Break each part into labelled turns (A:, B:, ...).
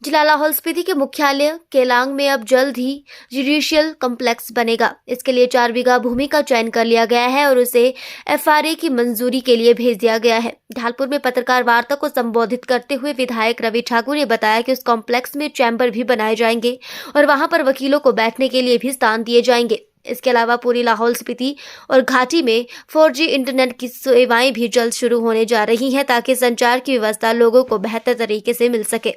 A: जिला लाहौल स्पीति के मुख्यालय केलांग में अब जल्द ही जुडिशियल कॉम्प्लेक्स बनेगा। इसके लिए 4 बीघा भूमि का चयन कर लिया गया है और उसे एफआरए की मंजूरी के लिए भेज दिया गया है। ढालपुर में पत्रकार वार्ता को संबोधित करते हुए विधायक रवि ठाकुर ने बताया कि उस कॉम्प्लेक्स में चैम्बर भी बनाए जाएंगे और वहां पर वकीलों को बैठने के लिए भी स्थान दिए जाएंगे। इसके अलावा पूरी लाहौल स्पीति और घाटी में 4G इंटरनेट की सेवाएं भी जल्द शुरू होने जा रही हैं ताकि संचार की व्यवस्था लोगों को बेहतर तरीके से मिल सके।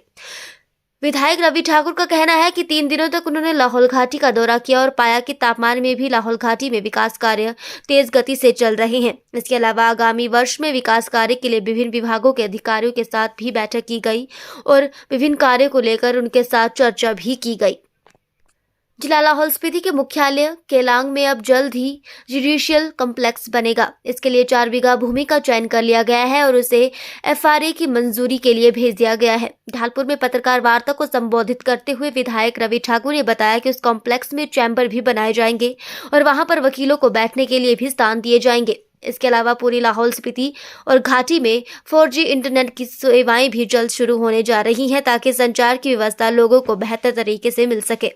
A: विधायक रवि ठाकुर का कहना है कि 3 दिनों तक उन्होंने लाहौल घाटी का दौरा किया और पाया कि तापमान में भी लाहौल घाटी में विकास कार्य तेज गति से चल रहे हैं। इसके अलावा आगामी वर्ष में विकास कार्य के लिए विभिन्न विभागों के अधिकारियों के साथ भी बैठक की गई और विभिन्न कार्यों को लेकर उनके साथ चर्चा भी की गई। जिला लाहौल स्पीति के मुख्यालय केलांग में अब जल्द ही जुडिशियल कॉम्प्लेक्स बनेगा। इसके लिए 4 बीघा भूमि का चयन कर लिया गया है और उसे एफआरए की मंजूरी के लिए भेज दिया गया है। ढालपुर में पत्रकार वार्ता को संबोधित करते हुए विधायक रवि ठाकुर ने बताया कि उस कॉम्प्लेक्स में चैम्बर भी बनाए जाएंगे और वहां पर वकीलों को बैठने के लिए भी स्थान दिए जाएंगे। इसके अलावा पूरी लाहौल स्पीति और घाटी में 4G इंटरनेट की सेवाएं भी जल्द शुरू होने जा रही हैं ताकि संचार की व्यवस्था लोगों को बेहतर तरीके से मिल सके।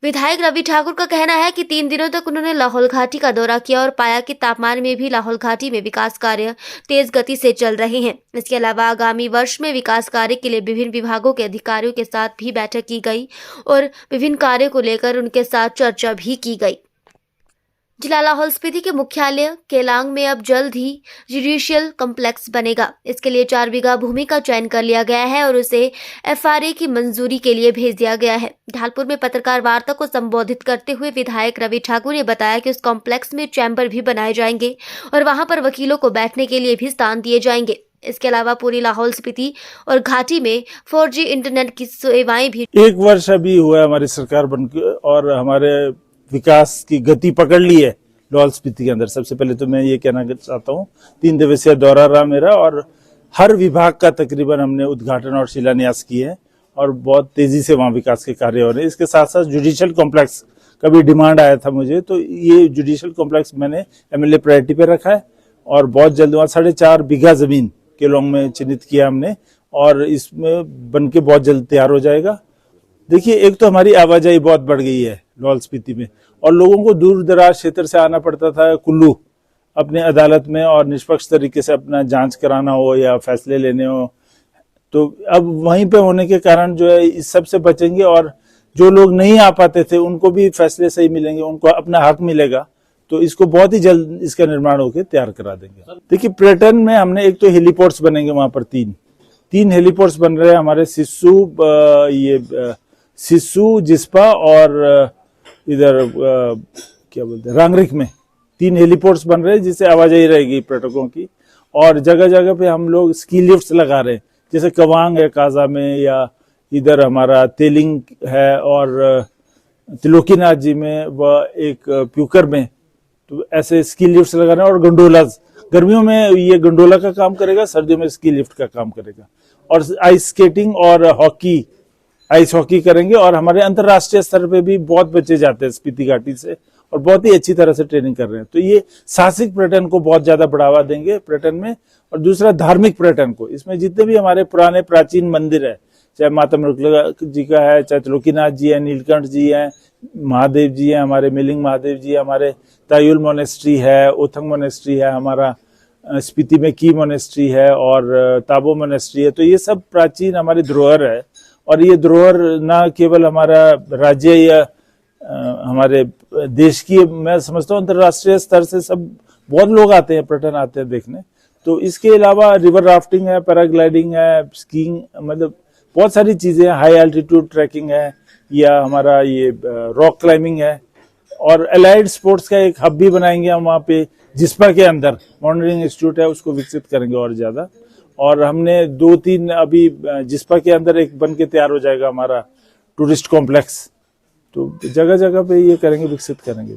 A: विधायक रवि ठाकुर का कहना है कि 3 दिनों तक उन्होंने लाहौल घाटी का दौरा किया और पाया कि तापमान में भी लाहौल घाटी में विकास कार्य तेज गति से चल रहे हैं। इसके अलावा आगामी वर्ष में विकास कार्य के लिए विभिन्न विभागों के अधिकारियों के साथ भी बैठक की गई और विभिन्न कार्यों को लेकर उनके साथ चर्चा भी की गई। जिला लाहौल स्पीति के मुख्यालय केलांग में अब जल्द ही जुडिशियल कॉम्प्लेक्स बनेगा। इसके लिए 4 बीघा भूमि का चयन कर लिया गया है और उसे एफआरए की मंजूरी के लिए भेज दिया गया है। ढालपुर में पत्रकार वार्ता को संबोधित करते हुए विधायक रवि ठाकुर ने बताया कि उस कॉम्प्लेक्स में चैम्बर भी बनाए जाएंगे और वहां पर वकीलों को बैठने के लिए भी स्थान दिए जाएंगे। इसके अलावा पूरी लाहौल स्पीति और घाटी में 4G इंटरनेट की सेवाएं भी
B: 1 वर्ष अभी हुआ हमारी सरकार बनके और हमारे विकास की गति पकड़ ली है लाहौल स्पीति के अंदर। सबसे पहले तो मैं ये कहना चाहता हूँ 3 दिवसीय दौरा रहा मेरा और हर विभाग का तकरीबन हमने उद्घाटन और शिलान्यास किए हैं और बहुत तेजी से वहाँ विकास के कार्य हो रहे हैं। इसके साथ साथ जुडिशियल कॉम्प्लेक्स का भी डिमांड आया था मुझे, तो ये जुडिशियल कॉम्प्लेक्स मैंने MLA प्रायोरिटी पे रखा है और बहुत जल्द वहाँ 4.5 बीघा जमीन केलोंग में चिन्हित किया हमने और इसमें बन के बहुत जल्द तैयार हो जाएगा। देखिए, एक तो हमारी आवाजाही बहुत बढ़ गई है लाहौल स्पीति में और लोगों को दूर दराज क्षेत्र से आना पड़ता था कुल्लू अपने अदालत में और निष्पक्ष तरीके से अपना जांच कराना हो या फैसले लेने हो, तो अब वहीं पे होने के कारण जो है इस सब से बचेंगे और जो लोग नहीं आ पाते थे उनको भी फैसले सही मिलेंगे, उनको अपना हक मिलेगा। तो इसको बहुत ही जल्द इसका निर्माण होकर तैयार करा देंगे। देखिए, पर्यटन में हमने एक तो हेलीपोर्ट्स बनेंगे, वहां पर तीन हेलीपोर्ट्स बन रहे हैं हमारे सिस्सू जिस्पा और इधर क्या बोलते हैं रांगरिक में 3 हेलीपोर्ट्स बन रहे हैं जिससे आवाजाही रहेगी पर्यटकों की। और जगह जगह पे हम लोग स्की लिफ्ट्स लगा रहे हैं, जैसे कवांग है काजा में या इधर हमारा तेलिंग है और त्रिलोकीनाथ जी में व एक प्यूकर में, तो ऐसे स्की लिफ्ट्स लगा रहे हैं। और गंडोलाज, गर्मियों में ये गंडोला का काम करेगा, सर्दियों में स्की लिफ्ट का काम करेगा। और आइस स्केटिंग और आइस हॉकी करेंगे और हमारे अंतर्राष्ट्रीय स्तर पे भी बहुत बच्चे जाते हैं स्पीति घाटी से और बहुत ही अच्छी तरह से ट्रेनिंग कर रहे हैं। तो ये साहसिक पर्यटन को बहुत ज्यादा बढ़ावा देंगे पर्यटन में। और दूसरा धार्मिक पर्यटन को, इसमें जितने भी हमारे पुराने प्राचीन मंदिर है, चाहे माता मृगला जी का है, चाहे त्रिलोकीनाथ जी है, नीलकंठ जी है, महादेव जी है, हमारे मिलिंग महादेव जी है, हमारे तायुल मोनेस्ट्री है, ओथंग मोनेस्ट्री है, हमारा स्पीति में की मोनेस्ट्री है और ताबो मोनेस्ट्री है। तो ये सब प्राचीन हमारी धरोहर है और ये धरोहर न केवल हमारा राज्य या हमारे देश की, मैं समझता हूँ अंतर्राष्ट्रीय स्तर से सब बहुत लोग आते हैं, पर्यटन आते हैं देखने। तो इसके अलावा रिवर राफ्टिंग है, पैराग्लाइडिंग है, स्कीइंग, मतलब बहुत सारी चीजें, हाई एल्टीट्यूड ट्रैकिंग है या हमारा ये रॉक क्लाइंबिंग है। और अलाइड स्पोर्ट्स का एक हब भी बनाएंगे हम वहाँ पे जिस्पा के अंदर, माउंटेनियरिंग इंस्टीट्यूट है, उसको विकसित करेंगे और ज्यादा। और हमने 2-3 अभी जिस्पा के अंदर एक बन के तैयार हो जाएगा हमारा टूरिस्ट कॉम्प्लेक्स। तो जगह जगह पे ये करेंगे, विकसित करेंगे।